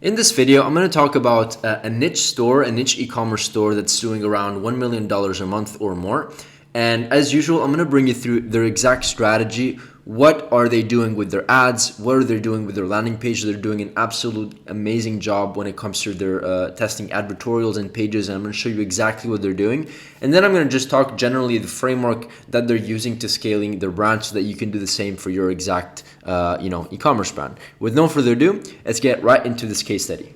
In this video, I'm going to talk about a niche e-commerce store that's doing around $1 million a month or more. And as usual, I'm going to bring you through their exact strategy. What are they doing with their ads? What are they doing with their landing page? They're doing an absolute amazing job when it comes to their testing advertorials and pages. And I'm going to show you exactly what they're doing. And then I'm going to just talk generally the framework that they're using to scaling their brand so that you can do the same for your exact e-commerce brand. With no further ado, let's get right into this case study.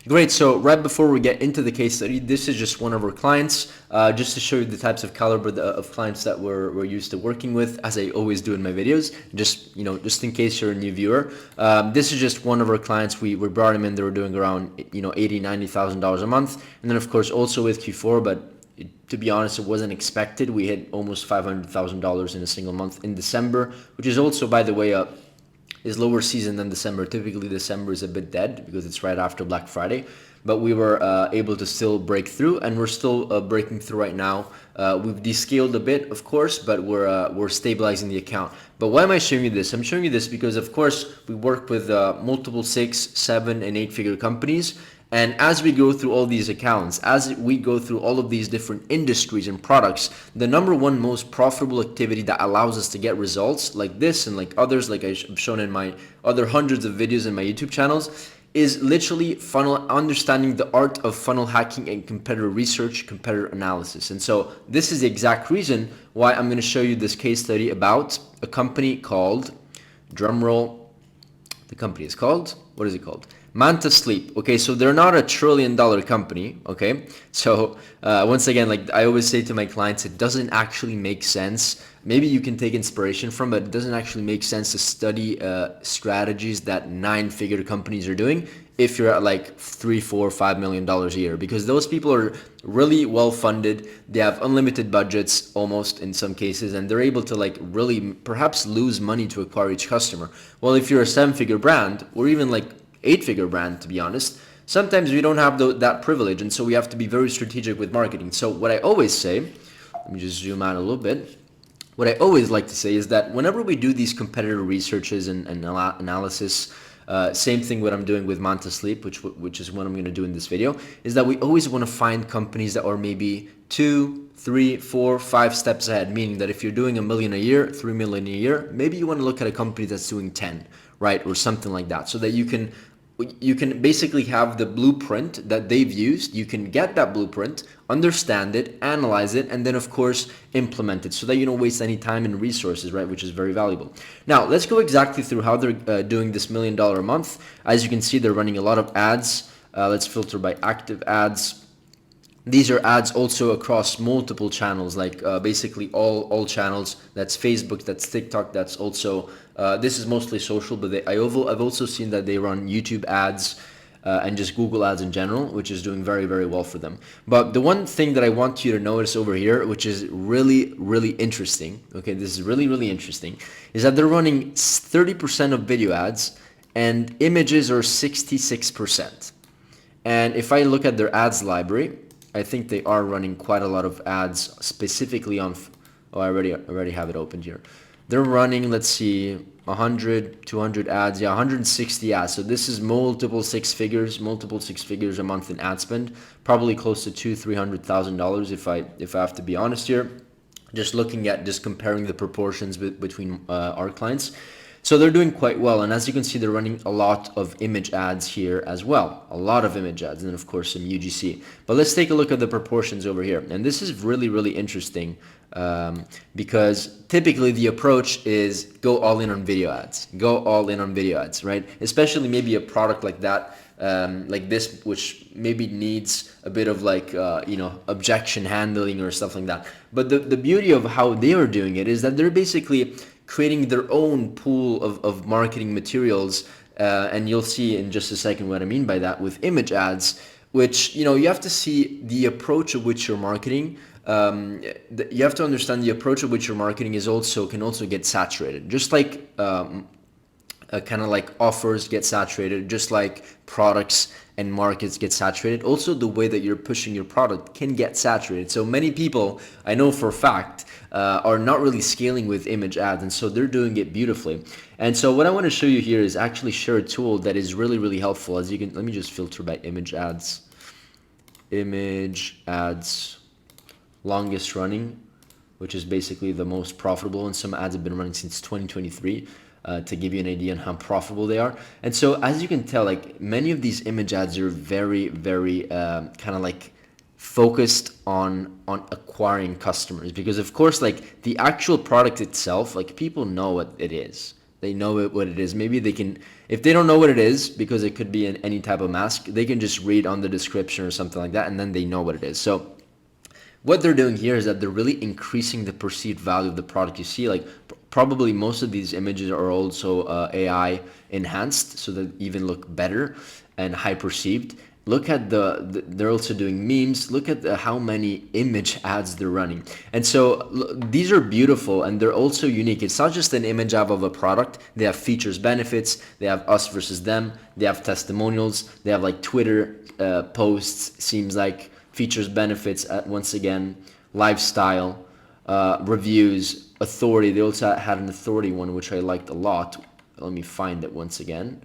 Great, so right before we get into the case study, this is just one of our clients, just to show you the types of caliber of clients that we're used to working with, as I always do in my videos, just in case you're a new viewer. This is just one of our clients. We brought him in, they were doing around $80,000-$90,000 a month. And then of course also with Q4, but to be honest, it wasn't expected. We hit almost $500,000 in a single month in December, which is also, by the way, is lower season than December. Typically December is a bit dead because it's right after Black Friday, but we were able to still break through, and we're still breaking through right now. We've descaled a bit, of course, but we're stabilizing the account. But why am I showing you this? I'm showing you this because, of course, we work with multiple 6, 7, and 8-figure companies. And as we go through all these accounts, as we go through all of these different industries and products, the number one most profitable activity that allows us to get results like this and like others, like I've shown in my other hundreds of videos in my YouTube channels, is literally understanding the art of funnel hacking and competitor research, competitor analysis. And so this is the exact reason why I'm going to show you this case study about a company called, drumroll, the company is called, what is it called? Manta Sleep. Okay, so they're not $1 trillion company. Okay, so once again, like I always say to my clients, it doesn't actually make sense. Maybe you can take inspiration from, but it doesn't actually make sense to study strategies that 9-figure companies are doing if you're at like $3, $4, $5 million a year, because those people are really well funded. They have unlimited budgets almost in some cases, and they're able to like really perhaps lose money to acquire each customer. Well, if you're a 7-figure brand or even like 8-figure brand, to be honest, sometimes we don't have that privilege, and so we have to be very strategic with marketing. So what I always say, let me just zoom out a little bit. What I always like to say is that whenever we do these competitor researches and analysis, same thing what I'm doing with Manta Sleep, which is what I'm going to do in this video, is that we always want to find companies that are maybe 2, 3, 4, 5 steps ahead, meaning that if you're doing $1 million a year, $3 million a year, maybe you want to look at a company that's doing 10, right, or something like that, so that you can basically have the blueprint that they've used. You can get that blueprint, understand it, analyze it, and then of course implement it so that you don't waste any time and resources, right, which is very valuable. Now let's go exactly through how they're doing this $1 million a month. As you can see, they're running a lot of ads. Let's filter by active ads. These are ads also across multiple channels, like basically all channels. That's Facebook, that's TikTok, that's also, this is mostly social, but I've also seen that they run YouTube ads and just Google ads in general, which is doing very, very well for them. But the one thing that I want you to notice over here, which is really, really interesting, okay, this is really, really interesting, is that they're running 30% of video ads and images are 66%. And if I look at their ads library, I think they are running quite a lot of ads specifically on, oh, I already have it opened here. They're running, let's see, 100, 200 ads, yeah, 160 ads. So this is multiple six figures a month in ad spend, probably close to $200,000-$300,000 if I have to be honest here. Just comparing the proportions between our clients. So they're doing quite well, and as you can see, they're running a lot of image ads here as well, a lot of image ads, and then of course some UGC. But let's take a look at the proportions over here, and this is really, really interesting because typically the approach is go all in on video ads, right? Especially maybe a product like that, like this, which maybe needs a bit of like objection handling or stuff like that. But the beauty of how they are doing it is that they're basically creating their own pool of marketing materials, and you'll see in just a second what I mean by that with image ads, which you have to see the approach of which you're marketing. You have to understand the approach of which you're marketing can also get saturated, just like kind of like offers get saturated, just like products and markets get saturated. Also, the way that you're pushing your product can get saturated. So many people, I know for a fact, are not really scaling with image ads, and so they're doing it beautifully. And so what I want to show you here is actually share a tool that is really, really helpful. As you can, let me just filter by image ads. Image ads, longest running, which is basically the most profitable, and some ads have been running since 2023. To give you an idea on how profitable they are. And so as you can tell, like many of these image ads are very, very kind of like focused on acquiring customers, because of course, like the actual product itself, like people know what it is. They know what it is. Maybe they can, if they don't know what it is, because it could be in any type of mask, they can just read on the description or something like that, and then they know what it is. So what they're doing here is that they're really increasing the perceived value of the product. You see, like probably most of these images are also AI enhanced, so that even look better and high perceived. Look at they're also doing memes. Look at how many image ads they're running. And so these are beautiful, and they're also unique. It's not just an image ad of a product. They have features, benefits. They have us versus them. They have testimonials. They have like Twitter posts, seems like, features, benefits, once again, lifestyle, reviews, authority. They also had an authority one, which I liked a lot. Let me find it once again.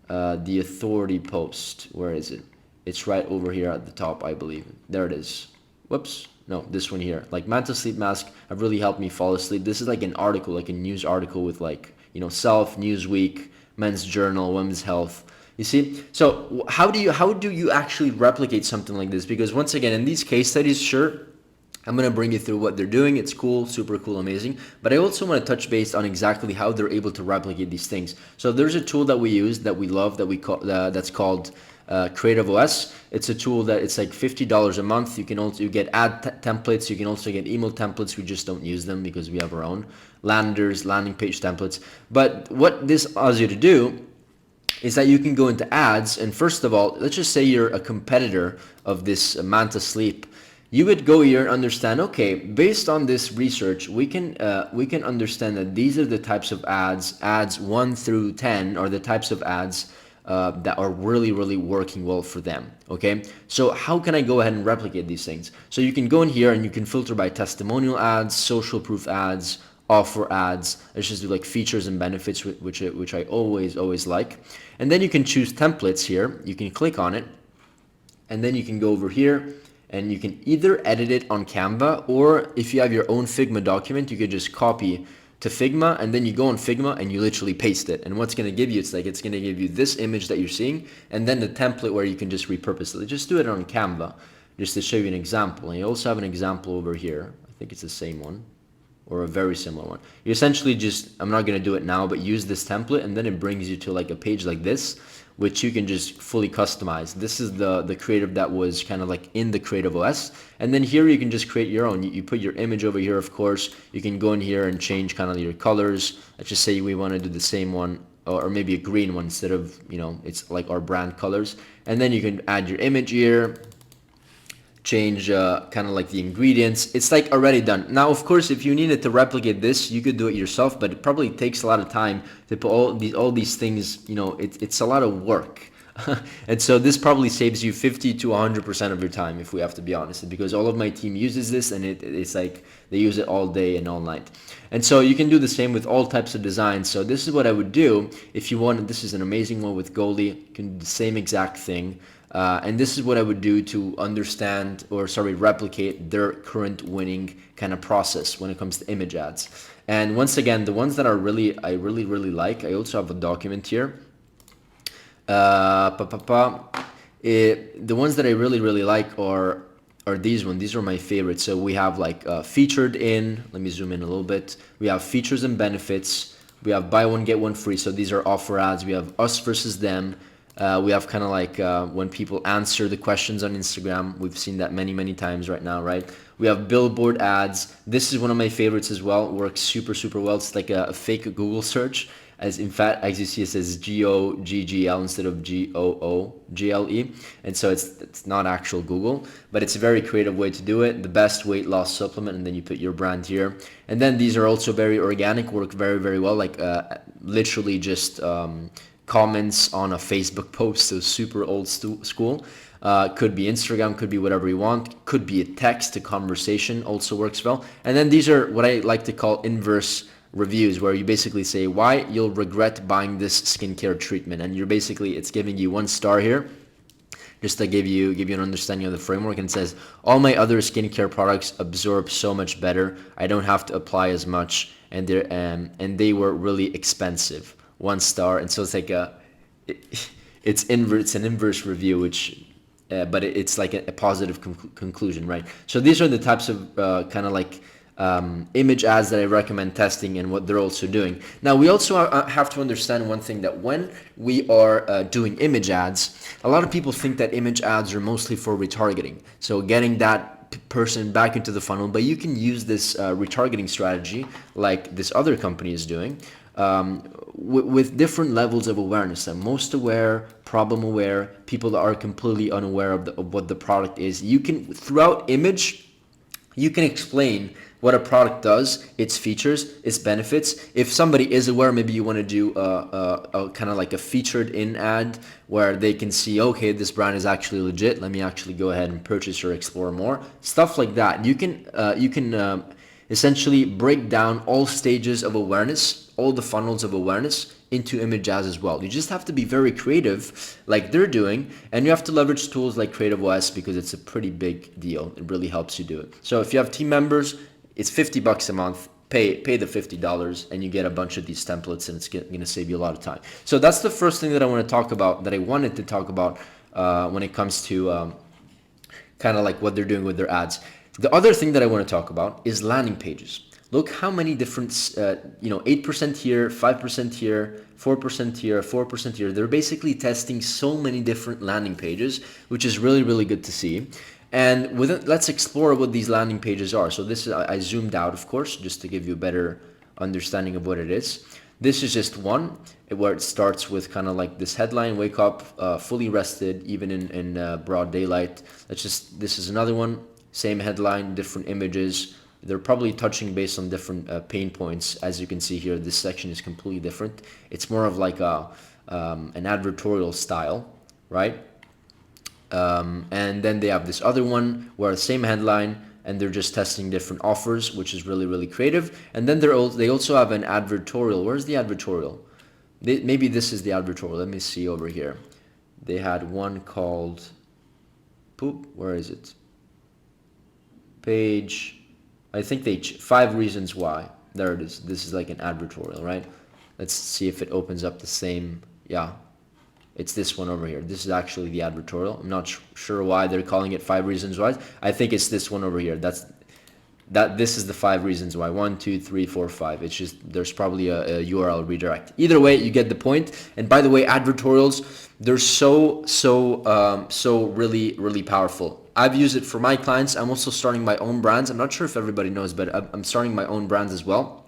The authority post, where is it? It's right over here at the top, I believe. There it is. Whoops. No, this one here. Like Manta Sleep Mask have really helped me fall asleep. This is like an article, like a news article with like, you know, Self, Newsweek, Men's Journal, Women's Health. You see, so how do you actually replicate something like this? Because once again, in these case studies, sure, I'm going to bring you through what they're doing. It's cool, super cool, amazing. But I also want to touch base on exactly how they're able to replicate these things. So there's a tool that we use, that we love, that we call that's called Creative OS. It's a tool that it's like $50 a month. You can also get ad templates. You can also get email templates. We just don't use them because we have our own landing page templates. But what this allows you to do is that you can go into ads, and first of all, let's just say you're a competitor of this Manta Sleep. You would go here and understand, okay, based on this research, we can understand that these are the types of ads 1 through 10 are the types of ads that are really, really working well for them, okay? So how can I go ahead and replicate these things? So you can go in here and you can filter by testimonial ads, social proof ads, offer ads. Let's just do like features and benefits, which I always like. And then you can choose templates here. You can click on it, and then you can go over here, and you can either edit it on Canva, or if you have your own Figma document, you could just copy to Figma, and then you go on Figma and you literally paste it. And what's going to give you, it's going to give you this image that you're seeing, and then the template where you can just repurpose it. Just do it on Canva, just to show you an example. And you also have an example over here. I think it's the same one, or a very similar one. You essentially just, I'm not going to do it now, but use this template, and then it brings you to like a page like this, which you can just fully customize. This is the creative that was kind of like in the Creative OS. And then here you can just create your own. You put your image over here, of course. You can go in here and change kind of your colors. Let's just say we want to do the same one, or maybe a green one instead of, you know, it's like our brand colors. And then you can add your image here, change kind of like the ingredients. It's like already done. Now, of course, if you needed to replicate this, you could do it yourself, but it probably takes a lot of time to put all these things, you know, it's a lot of work. And so this probably saves you 50 to 100% of your time, if we have to be honest, because all of my team uses this, and it's like they use it all day and all night. And so you can do the same with all types of designs. So this is what I would do if you wanted. This is an amazing one with Goldie. You can do the same exact thing. And this is what I would do to understand, or sorry, replicate their current winning kind of process when it comes to image ads. And once again, the ones that I really like, I also have a document here. The ones that I really like are these ones. These are my favorites. So we have like featured in, let me zoom in a little bit. We have features and benefits. We have buy one, get one free. So these are offer ads. We have us versus them. We have kind of like when people answer the questions on Instagram. We've seen that many times right now, right? We have billboard ads. This is one of my favorites as well. It works super well. It's like a fake Google search. as in fact, as you see, it says GOGGL instead of GOOGLE, and so it's not actual Google, but it's a very creative way to do it. The best weight loss supplement, and then you put your brand here, and then these are also very organic, work very well, like literally just comments on a Facebook post, so super old school. Could be Instagram, could be whatever you want, could be a text, a conversation, also works well. And then these are what I like to call inverse reviews, where you basically say why you'll regret buying this skincare treatment, and you're basically, it's giving you 1 star here just to give you an understanding of the framework, and says all my other skincare products absorb so much better, I don't have to apply as much, and they were really expensive, 1 star. And so it's like it's an inverse review, which but it's like a positive conclusion, right? So these are the types of kind of like image ads that I recommend testing, and what they're also doing. Now, we also have to understand one thing, that when we are doing image ads, a lot of people think that image ads are mostly for retargeting, so getting that person back into the funnel. But you can use this retargeting strategy like this other company is doing, with different levels of awareness. And most aware, problem aware, people that are completely unaware of what the product is. You can, throughout image, you can explain what a product does, its features, its benefits. If somebody is aware, maybe you want to do a kind of like a featured in ad where they can see, okay, this brand is actually legit, let me actually go ahead and purchase or explore more. Stuff like that. You can essentially break down all stages of awareness, all the funnels of awareness into image ads as well. You just have to be very creative like they're doing, and you have to leverage tools like Creative OS because it's a pretty big deal. It really helps you do it. So if you have team members, it's $50 a month. Pay the $50 and you get a bunch of these templates, and it's going to save you a lot of time. So that's the first thing that I want to talk about, that I wanted to talk about when it comes to kind of like what they're doing with their ads. The other thing that I want to talk about is landing pages. Look how many different, 8% here, 5% here, 4% here, 4% here. They're basically testing so many different landing pages, which is really, really good to see. And let's explore what these landing pages are. So this is, I zoomed out, of course, just to give you a better understanding of what it is. This is just one where it starts with kind of like this headline, wake up fully rested, even in broad daylight. This is another one, same headline, different images. They're probably touching based on different pain points. As you can see here, this section is completely different. It's more of like an advertorial style, right? And then they have this other one where the same headline, and they're just testing different offers, which is really, really creative. And then they also have an advertorial. Where's the advertorial? Maybe this is the advertorial. Let me see over here. They had one called, where is it? Page, I think 5 reasons why. There it is. This is like an advertorial, right? Let's see if it opens up the same. Yeah, it's this one over here. This is actually the advertorial. I'm not sure why they're calling it 5 reasons why. I think it's this one over here. This is the 5 reasons why. 1, 2, 3, 4, 5. It's just, there's probably a URL redirect. Either way, you get the point. And by the way, advertorials, they're so really, really powerful. I've used it for my clients. I'm also starting my own brands. I'm not sure if everybody knows, but I'm starting my own brands as well.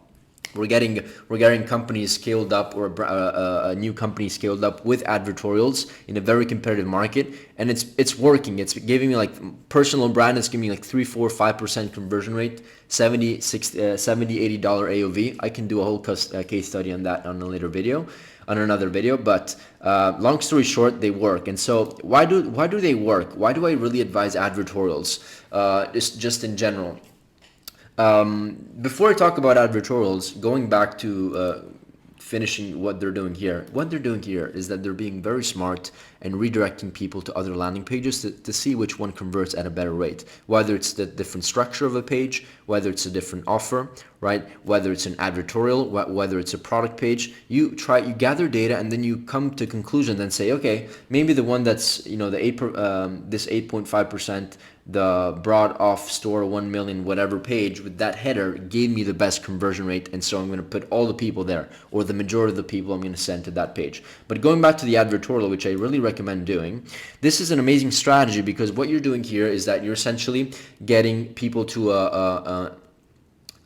We're getting companies scaled up, or a new company scaled up with advertorials in a very competitive market, and it's working. It's giving me, like, personal brand. It's giving me like 3, 4, 5% conversion rate, $70, $80 AOV. I can do a whole case study on that on another video. But long story short, they work. And so why do they work? Why do I really advise advertorials? Just in general. Before I talk about advertorials, going back to finishing what they're doing here is that they're being very smart and redirecting people to other landing pages to see which one converts at a better rate, whether it's the different structure of a page, whether it's a different offer, right, whether it's an advertorial, whether it's a product page. You gather data, and then you come to conclusion and say, okay, maybe the one that's, this 8.5%, the broad off store 1 million whatever page with that header gave me the best conversion rate, and so I'm going to put all the people there, or the majority of the people I'm going to send to that page. But going back to the advertorial, which I really recommend doing, this is an amazing strategy, because what you're doing here is that you're essentially getting people to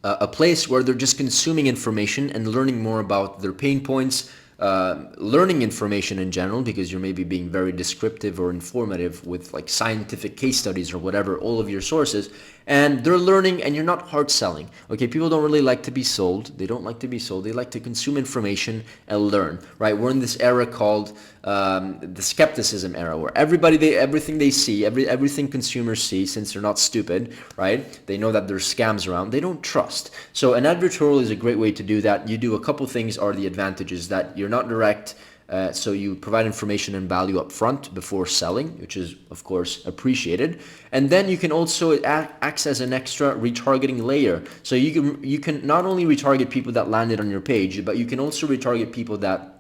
a place where they're just consuming information and learning more about their pain points, learning information in general, because you're maybe being very descriptive or informative with like scientific case studies or whatever, all of your sources, and they're learning and you're not hard selling. Okay, people don't really like to be sold. They don't like to be sold. They like to consume information and learn, right? We're in this era called the skepticism era, where everything they see, everything consumers see, since they're not stupid, right? They know that there's scams around. They don't trust. So an advertorial is a great way to do that. You do a couple things are the advantages: that you're not direct, so you provide information and value up front before selling, which is of course appreciated. And then you can also act as an extra retargeting layer. So you can not only retarget people that landed on your page, but you can also retarget people that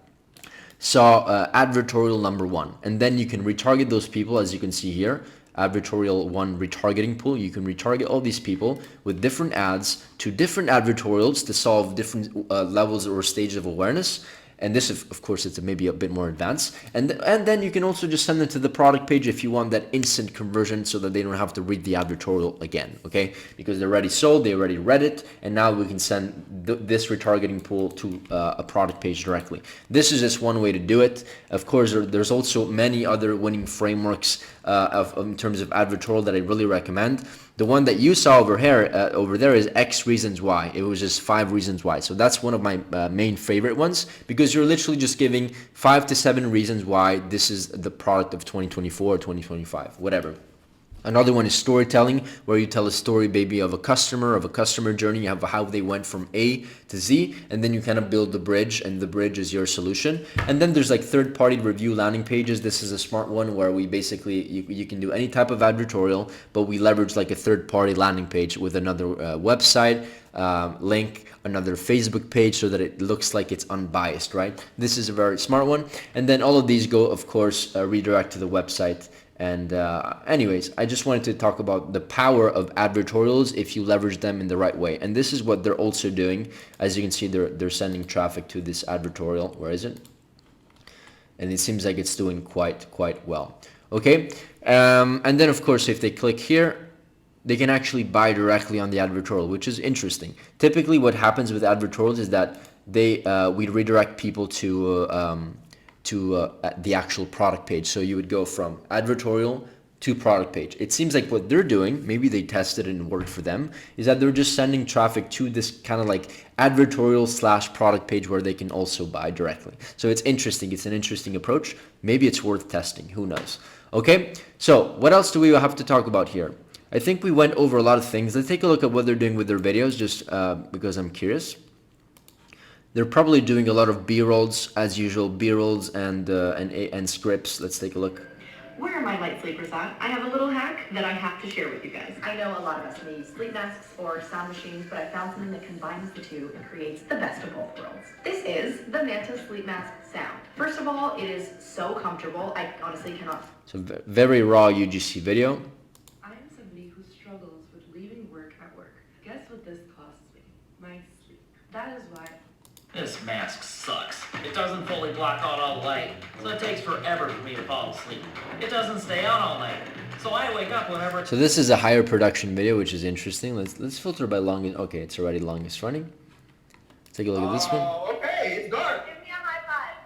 saw advertorial number 1, and then you can retarget those people, as you can see here, advertorial 1 retargeting pool. You can retarget all these people with different ads to different advertorials to solve different levels or stages of awareness. And this, of course, it's maybe a bit more advanced. And then you can also just send them to the product page if you want that instant conversion, so that they don't have to read the advertorial again, okay? Because they're already sold, they already read it, and now we can send this retargeting pool to a product page directly. This is just one way to do it. Of course, there's also many other winning frameworks in terms of advertorial that I really recommend. The one that you saw over there is X reasons why. It was just 5 reasons why. So that's one of my main favorite ones, because you're literally just giving 5 to 7 reasons why this is the product of 2024 or 2025, whatever. Another one is storytelling, where you tell a story maybe of a customer journey, of how they went from A to Z, and then you kind of build the bridge, and the bridge is your solution. And then there's like third-party review landing pages. This is a smart one where we basically, you can do any type of advertorial, but we leverage like a third-party landing page with another website link, another Facebook page, so that it looks like it's unbiased, right? This is a very smart one. And then all of these go, of course, redirect to the website. And anyways, I just wanted to talk about the power of advertorials if you leverage them in the right way. And this is what they're also doing. As you can see, they're sending traffic to this advertorial. Where is it? And it seems like it's doing quite well. Okay. And then of course, if they click here, they can actually buy directly on the advertorial, which is interesting. Typically what happens with advertorials is that we redirect people to the actual product page. So you would go from advertorial to product page. It seems like what they're doing, maybe they tested it and worked for them, is that they're just sending traffic to this kind of like advertorial / product page where they can also buy directly. So it's interesting. It's an interesting approach. Maybe it's worth testing. Who knows? Okay. So what else do we have to talk about here? I think we went over a lot of things. Let's take a look at what they're doing with their videos, just because I'm curious. They're probably doing a lot of B-rolls as usual, B-rolls and scripts. Let's take a look. Where are my light sleepers at? I have a little hack that I have to share with you guys. I know a lot of us may use sleep masks or sound machines, but I found something that combines the two and creates the best of both worlds. This is the Manta Sleep Mask Sound. First of all, it is so comfortable. I honestly cannot. So very raw UGC video. I am somebody who struggles with leaving work at work. Guess what this costs me? My sleep. That is why. This mask sucks. It doesn't fully block out all the light, so it takes forever for me to fall asleep. It doesn't stay on all night, so I wake up whenever. So this is a higher production video, which is interesting. Let's filter by longest. Okay, it's already longest running. Let's take a look at this one. Oh, okay, it's dark. Give me a high five.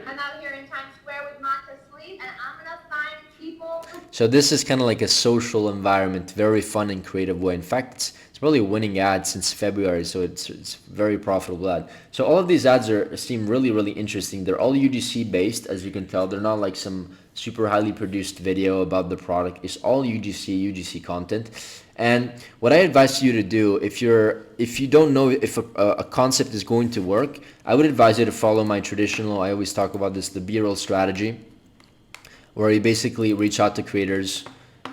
I'm out here in Times Square with Manta Sleep, and I'm gonna find people. So this is kind of like a social environment, very fun and creative way. In fact, it's probably a winning ad since February, so it's very profitable ad. So all of these ads seem really interesting. They're all UGC based, as you can tell. They're not like some super highly produced video about the product. It's all UGC content. And what I advise you to do, if you don't know if a concept is going to work, I would advise you to follow my traditional, I always talk about this, the B-roll strategy, where you basically reach out to creators.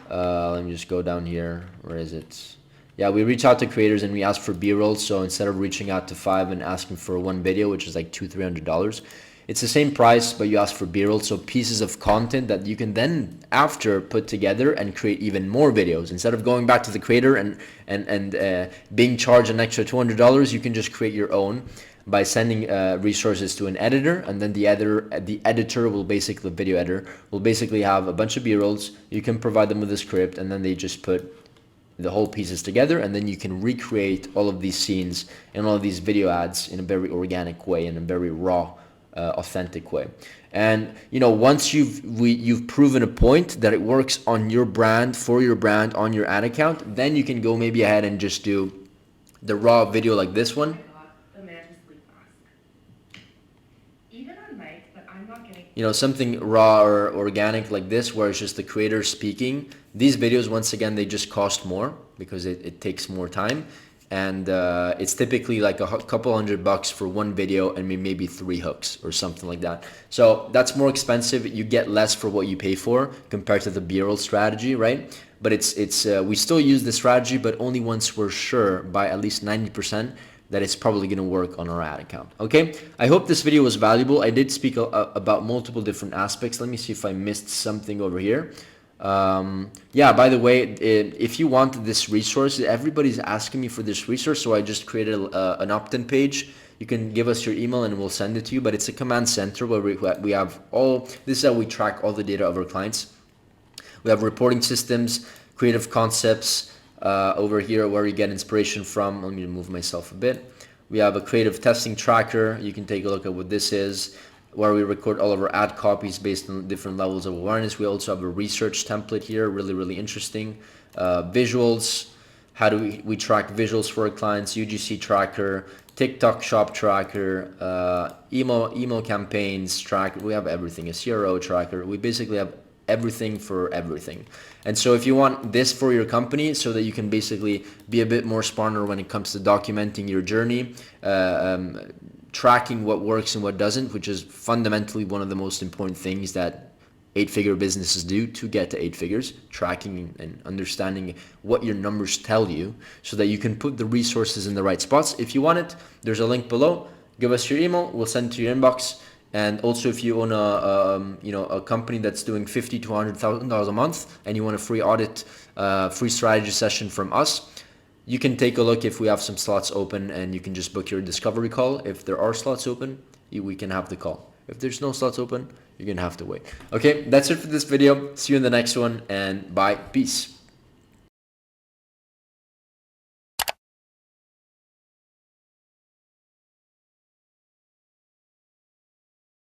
Let me just go down here. Where is it? Yeah, we reach out to creators and we ask for B-rolls. So instead of reaching out to 5 and asking for one video, which is like $200-300, it's the same price, but you ask for B-rolls, so pieces of content that you can then after put together and create even more videos. Instead of going back to the creator and being charged an extra $200, you can just create your own by sending resources to an editor, and then the editor will basically, the video editor will basically have a bunch of B-rolls. You can provide them with a script, and then they just put the whole pieces together, and then you can recreate all of these scenes and all of these video ads in a very organic way, in a very raw, authentic way. And once you've proven a point that it works on your brand, for your brand, on your ad account, then you can go maybe ahead and just do the raw video like this one. I got the Manta Sleep Mask. Even on nights that I'm not getting Something raw or organic like this, where it's just the creator speaking. These videos, once again, they just cost more because it takes more time. And it's typically like a couple $100 for one video and maybe 3 hooks or something like that. So that's more expensive. You get less for what you pay for compared to the B-roll strategy, right? But we still use the strategy, but only once we're sure by at least 90% that it's probably going to work on our ad account. Okay, I hope this video was valuable. I did speak about multiple different aspects. Let me see if I missed something over here. Yeah, by the way, if you want this resource, everybody's asking me for this resource, so I just created an opt-in page. You can give us your email and we'll send it to you, but it's a command center where we have this is how we track all the data of our clients. We have reporting systems, creative concepts over here where you get inspiration from. Let me move myself a bit. We have a creative testing tracker. You can take a look at what this is, where we record all of our ad copies based on different levels of awareness. We also have a research template here, really interesting. Visuals, how do we track visuals for our clients, UGC tracker, TikTok shop tracker, email campaigns tracker. We have everything, a CRO tracker. We basically have everything for everything. And so if you want this for your company so that you can basically be a bit more smarter when it comes to documenting your journey, tracking what works and what doesn't, which is fundamentally one of the most important things that 8-figure businesses do to get to 8 figures, tracking and understanding what your numbers tell you so that you can put the resources in the right spots. If you want it, there's a link below. Give us your email, we'll send it to your inbox. And also, if you own a company that's doing $50,000 to $100,000 a month and you want a free audit, free strategy session from us, you can take a look if we have some slots open, and you can just book your discovery call. If there are slots open, we can have the call. If there's no slots open, you're gonna have to wait. Okay, that's it for this video. See you in the next one, and bye. Peace.